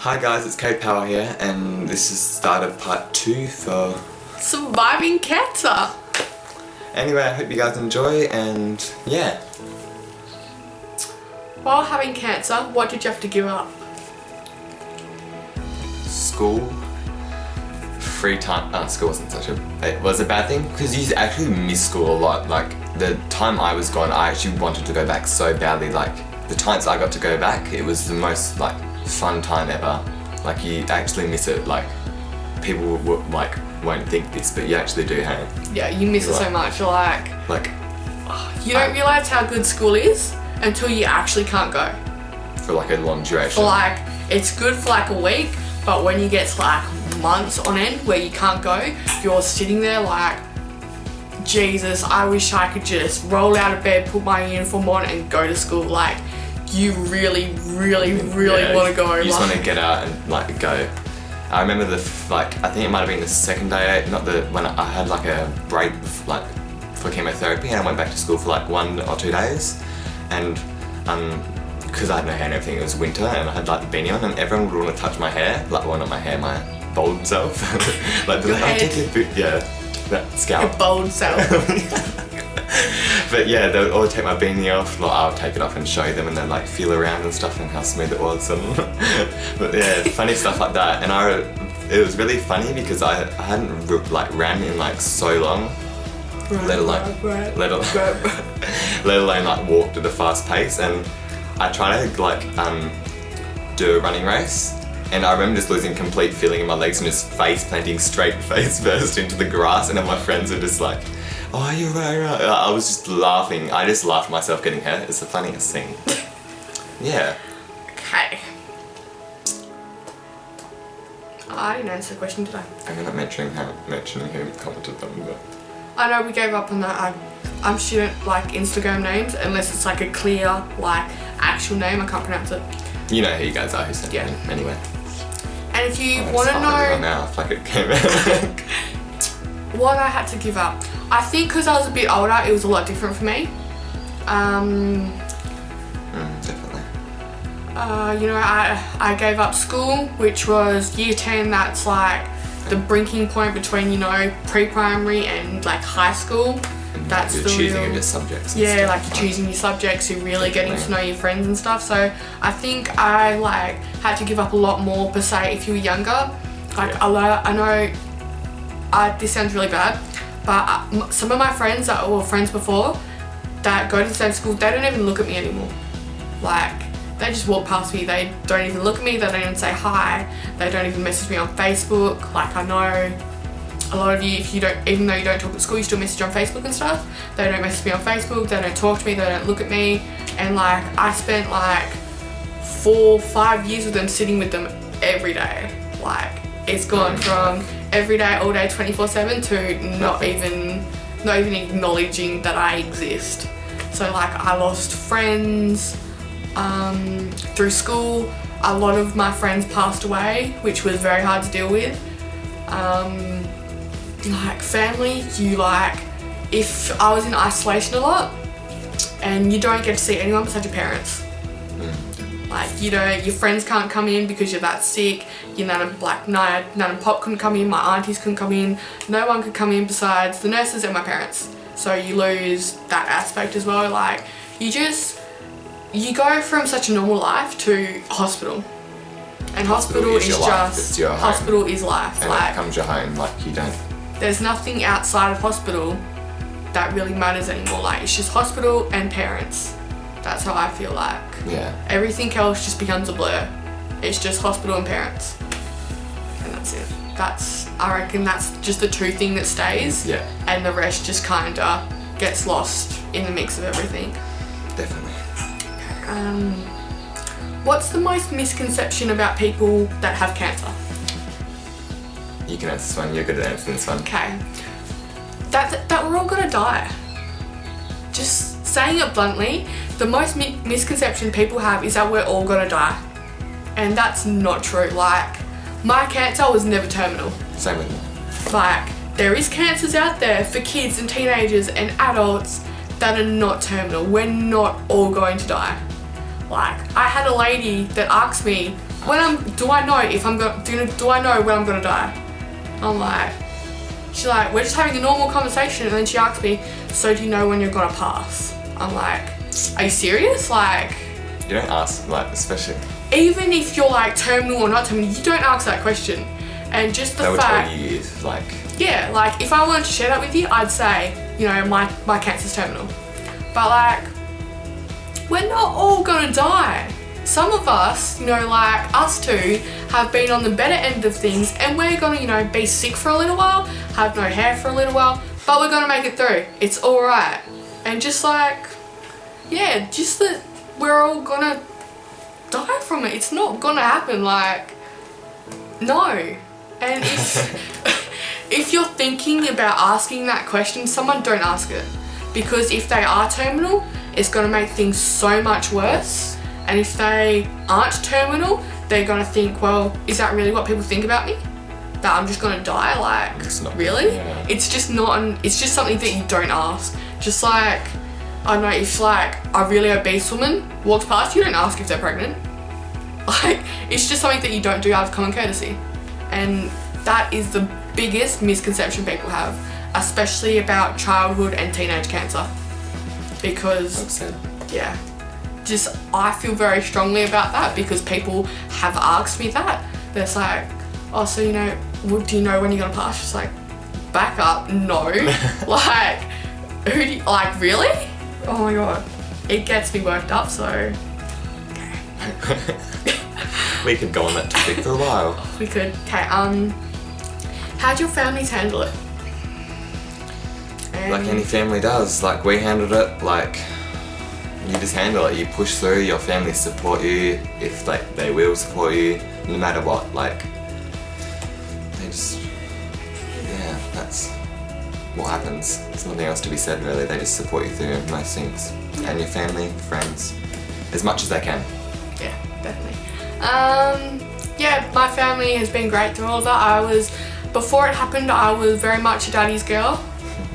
Hi guys, it's K Power here, and this is the start of part 2 for surviving cancer. Anyway, I hope you guys enjoy, and yeah. While having cancer, what did you have to give up? School. Free time. School wasn't it was a bad thing, because you actually miss school a lot. Like, the time I was gone, I actually wanted to go back so badly. Like, the times I got to go back, it was the most, like, fun time ever. Like, you actually miss it. Like, people won't think this, but you actually do, hey? Yeah, you miss it so much. Like you don't realise how good school is until you actually can't go. For like a long duration. For like, it's good for like a week, but when you get to like months on end where you can't go, you're sitting there like, Jesus, I wish I could just roll out of bed, put my uniform on and go to school. Like, you really want to go. You just want to get out and like go. I remember I think it might have been the second day, when I had like a break like for chemotherapy, and I went back to school for like 1 or 2 days, and because I had no hair and everything, it was winter, and I had like the beanie on, and everyone would want to touch my hair, like, well, not my hair, my bald self. Like, your head. That scalp. Your bald self. But yeah, they would all take my beanie off, like, I'll take it off and show them, and then like feel around and stuff and how smooth it was. And but yeah, funny stuff like that. And it was really funny because I hadn't ran in like so long, let alone like walked at a fast pace. And I tried to like do a running race, and I remember just losing complete feeling in my legs and just face planting straight face first into the grass, and all my friends were just like, oh, you're right. I was just laughing. I just laughed at myself getting hurt. It's the funniest thing. Yeah. Okay. I didn't answer the question, did I? I'm not mentioning who commented them, but... I know we gave up on that. I shouldn't like Instagram names unless it's like a clear, like, actual name. I can't pronounce it. You know who you guys are who sent it anyway. And if you want to know... my mouth like it came out. What I had to give up. I think because I was a bit older, it was a lot different for me. Definitely. I gave up school, which was year 10. That's like the breaking point between, pre-primary and like high school. That's you're the choosing your subjects. Yeah, like you're choosing your subjects, you're really getting to know your friends and stuff. So I think I like had to give up a lot more per se if you were younger. Like, I know this sounds really bad, but some of my friends that were friends before that go to the same school, they don't even look at me anymore. Like, they just walk past me, they don't even look at me, they don't even say hi, they don't even message me on Facebook. Like, I know a lot of you, even though you don't talk at school, you still message on Facebook and stuff. They don't message me on Facebook, they don't talk to me, they don't look at me. And like, I spent like 4-5 years with them, sitting with them every day. Like, it's gone from every day, all day, 24/7 to not even acknowledging that I exist. So like, I lost friends through school. A lot of my friends passed away, which was very hard to deal with. Like, family, if I was in isolation a lot, and you don't get to see anyone besides your parents. Like, your friends can't come in because you're that sick. Your Nan and Pop couldn't come in, my aunties couldn't come in. No one could come in besides the nurses and my parents. So you lose that aspect as well. Like, you go from such a normal life to hospital. And hospital is just, hospital is life. And like, it becomes your home, like, you don't... There's nothing outside of hospital that really matters anymore. Like, it's just hospital and parents. That's how I feel like. Yeah. Everything else just becomes a blur. It's just hospital and parents. And that's it. I reckon that's just the two thing that stays. Yeah. And the rest just kinda gets lost in the mix of everything. Definitely. What's the most misconception about people that have cancer? You can answer this one, you're good at answering this one. Okay. That we're all gonna die. Just saying it bluntly, the most misconception people have is that we're all gonna die. And that's not true. Like, my cancer was never terminal. Same with me. Like, there is cancers out there for kids and teenagers and adults that are not terminal. We're not all going to die. Like, I had a lady that asked me do I know if I'm gonna, do I know when I'm gonna die? I'm like, she's like, we're just having a normal conversation, and then she asks me, so do you know when you're gonna pass? I'm like, are you serious? Like, You don't ask, like, especially. even if you're like terminal or not terminal, you don't ask that question. And just the They would fact, tell you, like, yeah, like if I wanted to share that with you, I'd say, you know, my cancer's terminal. But like, we're not all gonna die. Some of us, you know, like us two, have been on the better end of things, and we're gonna, you know, be sick for a little while, have no hair for a little while, but we're gonna make it through. It's alright. And just like, yeah, just that we're all gonna die from it. It's not gonna happen, like, no. And if you're thinking about asking that question, someone don't ask it. Because if they are terminal, it's gonna make things so much worse. And if they aren't terminal, they're gonna think, well, is that really what people think about me? That I'm just gonna die? Like, It's not- really? yeah. It's just not, it's just something that you don't ask. Just like, I don't know, if like a really obese woman walks past, you don't ask if they're pregnant. Like, it's just something that you don't do out of common courtesy. And that is the biggest misconception people have, especially about childhood and teenage cancer. Because, upset. yeah, just I feel very strongly about that because people have asked me that. They're like, oh, so you know, do you know when you're gonna pass? Just like, back up, no. Like, who do you, like, really? Oh my god. It gets me worked up, so We could go on that topic for a while. we could. Okay, how'd your families handle it? Like any family does. Like, we handled it, like, you just handle it. You push through, your family support you, if like they will support you, no matter what. Like, they just, yeah, that's what happens. There's nothing else to be said really. They just support you through most things. And your family, friends, as much as they can. Yeah, definitely. Yeah, my family has been great through all of that. Before it happened, I was very much a daddy's girl.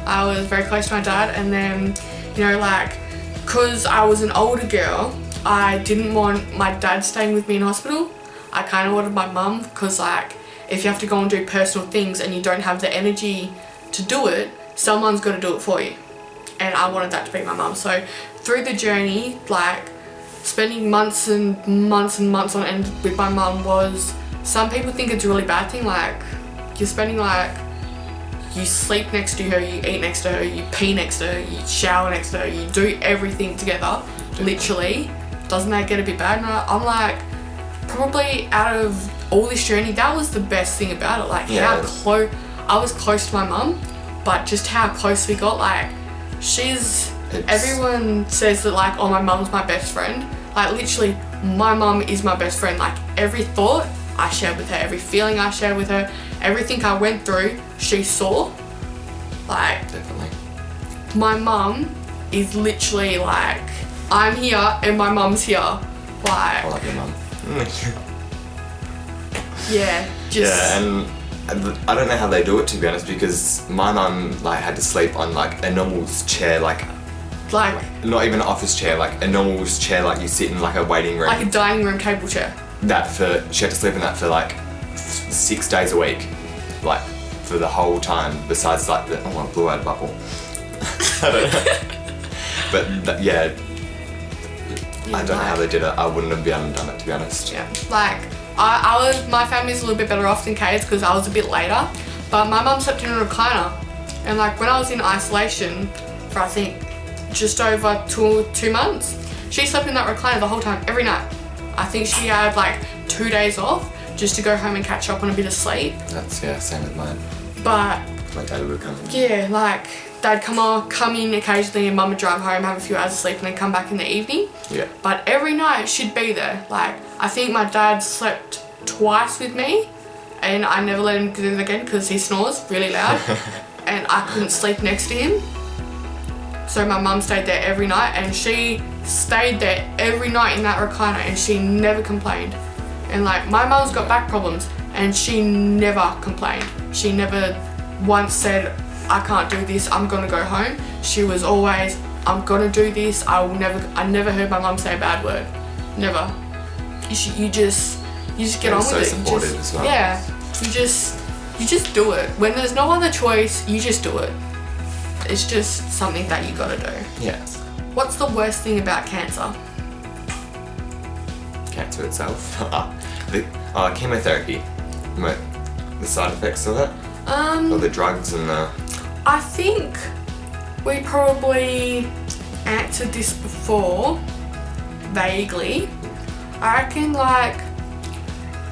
I was very close to my dad, and then, you know, like, because I was an older girl, I didn't want my dad staying with me in hospital. I kind of wanted my mum, because, like, if you have to go and do personal things and you don't have the energy to do it, someone's got to do it for you. And I wanted that to be my mum. So through the journey, like, spending months and months and months on end with my mum was, some people think it's a really bad thing, like, you're spending, like, you sleep next to her, you eat next to her, you pee next to her, you shower next to her, you do everything together, literally. Doesn't that get a bit bad? And I'm like, probably out of all this journey, that was the best thing about it. Like, Yeah. how close, I was close to my mum, but just how close we got, like, everyone says that, like, oh, my mum's my best friend. Like, literally, my mum is my best friend. Like, every thought I shared with her, every feeling I shared with her, everything I went through, she saw. Like, Definitely. my mum is literally like, I'm here and my mum's here. I Like, like your mum. yeah, just, Yeah, and I don't know how they do it, to be honest, because my mum, like, had to sleep on, like, a normal chair, like, like not even an office chair, like a normal chair, like you sit in like a waiting room. a dining room table chair. She had to sleep in that for like 6 days a week, like for the whole time. Besides like I blew out a bubble. I don't know. But yeah, I don't know how they did it. I wouldn't have been able to done it, to be honest. Yeah, like, my family's a little bit better off than Kay's because I was a bit later, but my mum slept in a recliner, and like when I was in isolation for, I think, just over two months, she slept in that recliner the whole time, every night. I think she had like 2 days off just to go home and catch up on a bit of sleep. That's, yeah, same with mine. But My dad would come in. yeah, like, they'd come in occasionally and mum would drive home, have a few hours of sleep, and then come back in the evening. Yeah. But every night she'd be there. Like, I think my dad slept twice with me, and I never let him do it again because he snores really loud, and I couldn't sleep next to him. So my mum stayed there every night, and she stayed there every night in that recliner, and she never complained. And like, my mum's got back problems, and she never complained. She never once said, I can't do this, I'm gonna go home. She was always, I'm gonna do this. I never heard my mum say a bad word. Never. You you just get They're on so with it. supportive as well. Yeah, you just do it. When there's no other choice, you just do it. It's just something that you gotta do. Yeah. What's the worst thing about cancer? Cancer itself. Chemotherapy. What? The side effects of it? Or the drugs and the... I think we probably answered this before, vaguely. I reckon, like,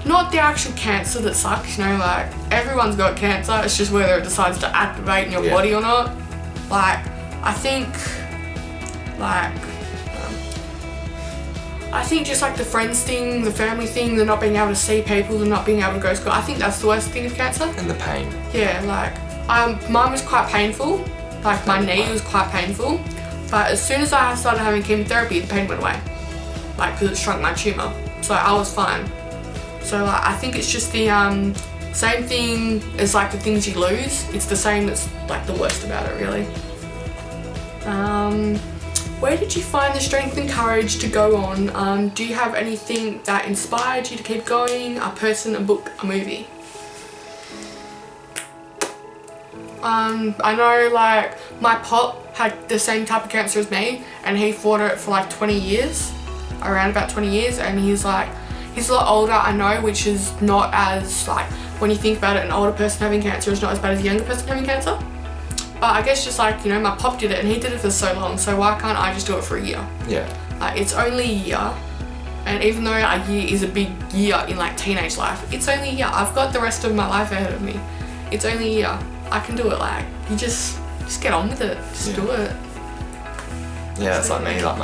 not the actual cancer that sucks, you know, like, everyone's got cancer, it's just whether it decides to activate in your body or not. Like, I think just like the friends thing, the family thing, the not being able to see people, the not being able to go to school, I think that's the worst thing of cancer. And the pain. Yeah, like, mine was quite painful. Like, my knee was quite painful. But as soon as I started having chemotherapy, the pain went away. Like, because it shrunk my tumour. So I was fine. So, like, I think it's just the same thing as, like, the things you lose. It's the same that's, like, the worst about it, really. Where did you find the strength and courage to go on? Do you have anything that inspired you to keep going? A person, a book, a movie? I know, like, my pop had the same type of cancer as me, and he fought it for like 20 years, around about 20 years, and he's like, he's a lot older, I know, which is not as, like, when you think about it, an older person having cancer is not as bad as a younger person having cancer. But I guess just like, you know, my pop did it and he did it for so long, so why can't I just do it for a year? Yeah. It's only a year, and even though a year is a big year in like teenage life, it's only a year. I've got the rest of my life ahead of me. It's only a year. I can do it. Like, you just get on with it. Just do it. Yeah, that's like me. Like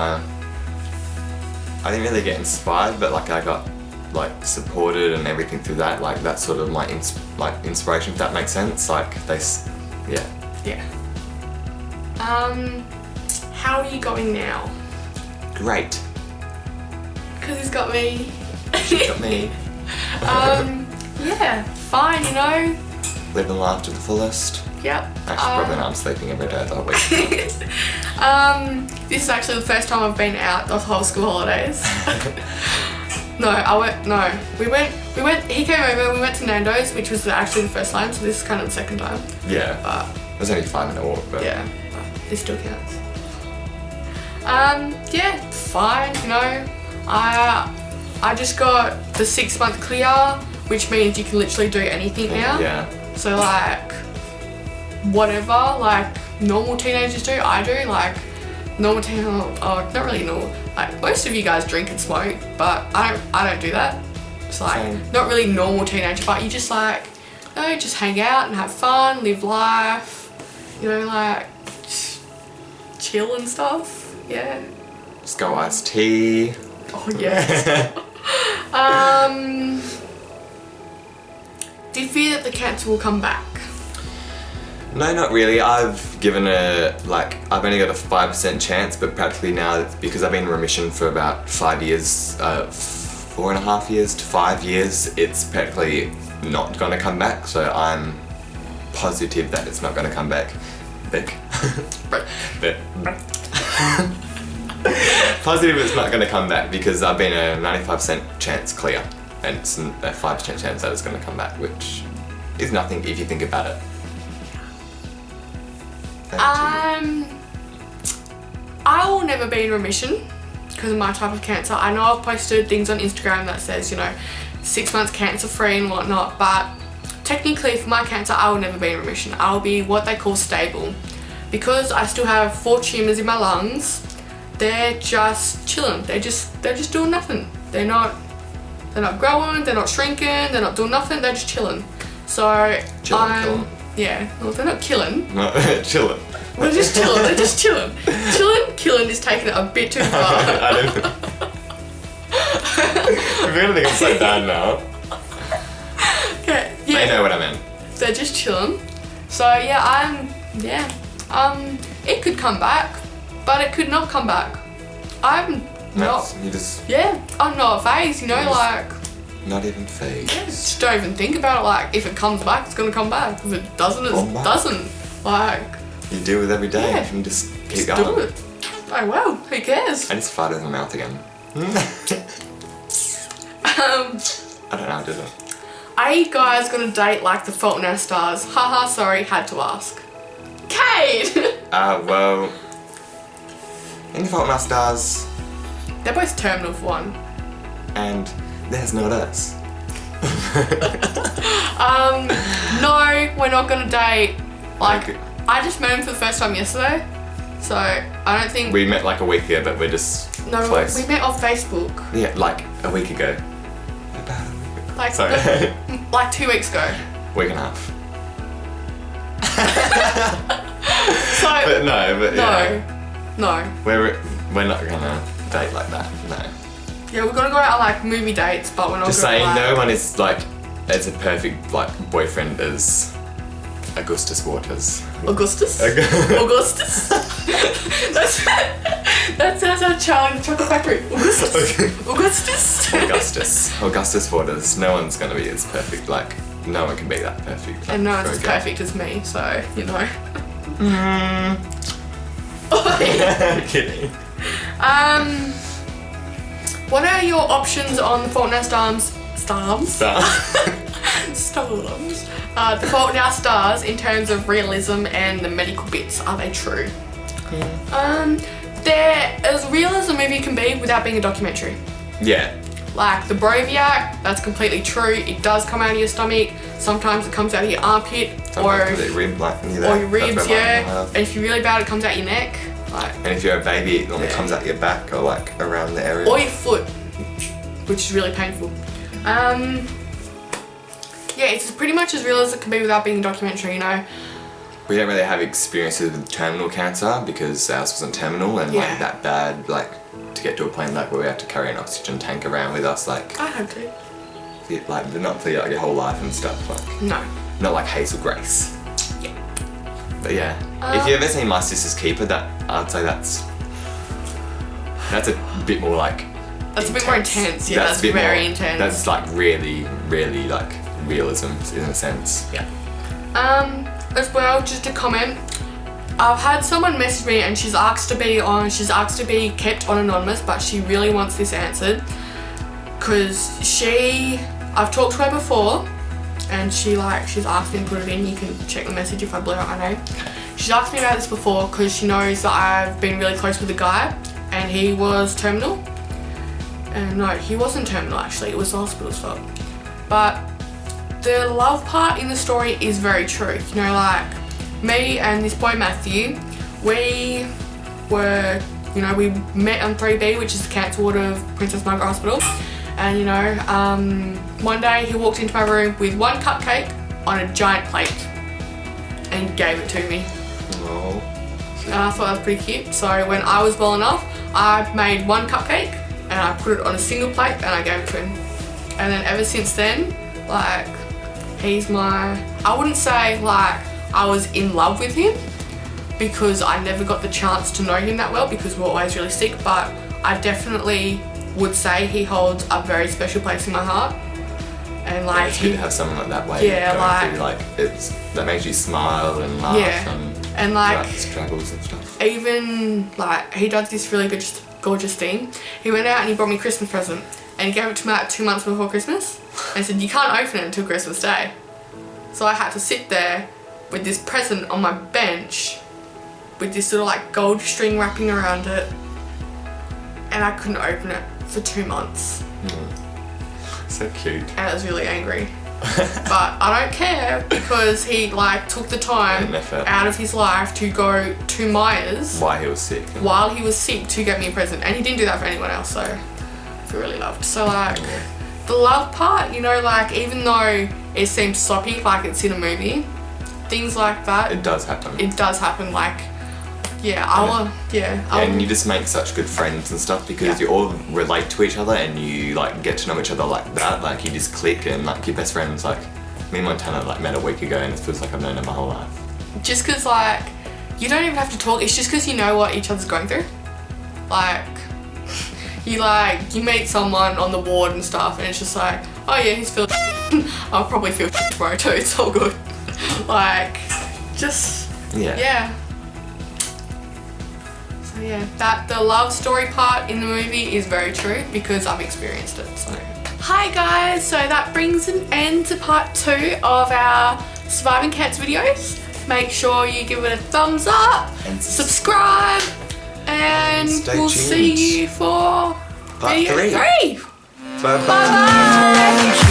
I didn't really get inspired, but like I got like supported and everything through that. Like that's sort of my inspiration, if that makes sense. Like yeah. Yeah. How are you going now? Great. Because he's got me. She's got me. Yeah, fine, you know. Living life to the fullest. Yep. Actually, probably not. I'm sleeping every day of the week. This is actually the first time I've been out the whole school holidays. He came over, we went to Nando's, which was actually the first time, so this is kind of the second time. Yeah. But it was only a 5-minute walk, but... Yeah, but this still counts. Yeah, fine, you know. I just got the 6-month clear, which means you can literally do anything now. Yeah. So like, whatever, like normal teenagers do, I do, like normal not really normal. Like most of you guys drink and smoke, but I don't do that. It's like not really normal teenager, but you just like, you know, just hang out and have fun, live life, you know, like just chill and stuff. Yeah. Just go iced tea. Oh yeah. Do you fear that the cancer will come back? No, not really. I've given I've only got a 5% chance, but practically now, because I've been in remission for about 5 years, 4.5 years to 5 years, it's practically not gonna come back, so I'm positive that it's not gonna come back. Positive it's not gonna come back because I've been a 95% chance clear, and it's a 5% chance that it's gonna come back, which is nothing if you think about it. I will never be in remission because of my type of cancer. I know I've posted things on Instagram that says, you know, 6 months cancer free and whatnot, but technically for my cancer I will never be in remission. I'll be what they call stable. Because I still have 4 tumours in my lungs, they're just chilling. They're just doing nothing. They're not growing, they're not shrinking, they're not doing nothing, they're just chilling. So Chilling. Yeah, well they're not killing. No, chilling. We're just chilling, they're just chilling. Killing is taking it a bit too far. I don't know. I'm gonna think I'm so bad now. Okay, yeah. They know what I meant. They're just chilling. So yeah, it could come back, but it could not come back. I'm not phased, you know, like not even phased. yeah, just don't even think about it. Like if it comes back, it's gonna come back. If it doesn't, it doesn't. Like you deal with every day and just keep going. Do it. Oh well, who cares? I just farted in my mouth again. I don't know, I didn't. Are you guys gonna date like The Fault in Our Stars? Haha, sorry, had to ask. Kate! Well, in The Fault in Our Stars, They're both terminal for one. and There's Not Us. No, we're not gonna date. Like, Okay. I just met him for the first time yesterday, so I don't think. We met like a week ago, but we're just No, close. we met on Facebook. Yeah, like a week ago. About a week ago. Like, Sorry. like 2 weeks ago. Week and a half. So, But yeah. no. We're not gonna date like that, no. Yeah, we're gonna go out on like movie dates, but we're not Just gonna saying, like, no one is like as a perfect like boyfriend as Augustus Waters. Augustus? Aug- Augustus? that sounds like Charlie in the Chocolate Factory. Augustus? Augustus? Augustus Waters. No one's gonna be as perfect. Like, no one can be that perfect. Like, And no one's for a as girl. perfect as me, so, you know. I'm kidding. What are your options on The Fault in Our Stars? Stars? Stars. The Fault in Our Stars in terms of realism and the medical bits. Are they true? They're as real as a movie can be without being a documentary. Yeah. Like the Broviac, that's completely true. It does come out of your stomach. Sometimes it comes out of your armpit or rib, like, or your ribs, yeah. And if you're really bad, it comes out your neck. Like, And if you're a baby, it normally Yeah. comes out your back or like around the area. or your foot, which is really painful. Yeah, it's pretty much as real as it can be without being a documentary, you know. We don't really have experiences with terminal cancer because ours wasn't terminal and Yeah. like that bad, like to get to a point like where we have to carry an oxygen tank around with us, like I had to. like not for like your whole life and stuff, like No. not like Hazel Grace. Yeah. But yeah, if you've ever seen My Sister's Keeper, that I'd say that's a bit more like. That's a bit more intense. Yeah, that's a bit very more- intense. That's like really, really like realism in a sense. Yeah. As well, just a comment. I've had someone message me and she's asked to be kept on anonymous, but she really wants this answered. Cause I've talked to her before and she's asked me to put it in. You can check the message if I blur out my name. She's asked me about this before because she knows that I've been really close with a guy and he was terminal. And no, he wasn't terminal actually, it was the hospital's fault. But the love part in the story is very true. You know, like me and this boy Matthew, we met on 3B, which is the cancer ward of Princess Margaret Hospital. And you know, one day he walked into my room with one cupcake on a giant plate and gave it to me. Oh. And I thought that was pretty cute. So when I was well enough, I made one cupcake and I put it on a single plate and I gave it to him. And then ever since then, like, I wouldn't say like I was in love with him because I never got the chance to know him that well because we were always really sick, but I definitely would say he holds a very special place in my heart. And like, It's good to have someone like that way. Yeah, going like- through, that makes you smile and laugh Yeah. And like, throughout the struggles and stuff. even like he does this really good, gorgeous thing. He went out and he brought me a Christmas present and he gave it to me like 2 months before Christmas and said you can't open it until Christmas Day. So I had to sit there with this present on my bench with this little like gold string wrapping around it and I couldn't open it for 2 months So cute. and I was really angry. But I don't care because he like took the time And effort. out of his life to go to Myers Why he was sick. while he was sick to get me a present, and he didn't do that for anyone else, so I feel really loved. So like the love part, you know, like even though it seems soppy like it's in a movie, things like that, It does happen. it does happen. Like And you just make such good friends and stuff because Yeah. you all relate to each other and you like get to know each other like that. Like you just click and like your best friends. Like me and Montana like met a week ago and it feels like I've known her my whole life. just because like you don't even have to talk, it's just because you know what each other's going through. Like you meet someone on the ward and stuff and it's just like, oh yeah, he's feeling I'll probably feel tomorrow too, it's all good. Like just yeah. So yeah, that the love story part in the movie is very true because I've experienced it. So Hi guys, so that brings an end to part 2 of our Surviving Cancer videos. Make sure you give it a thumbs up, And subscribe, and stay we'll tuned. see you for Part video 3. 3. Bye bye. Bye bye.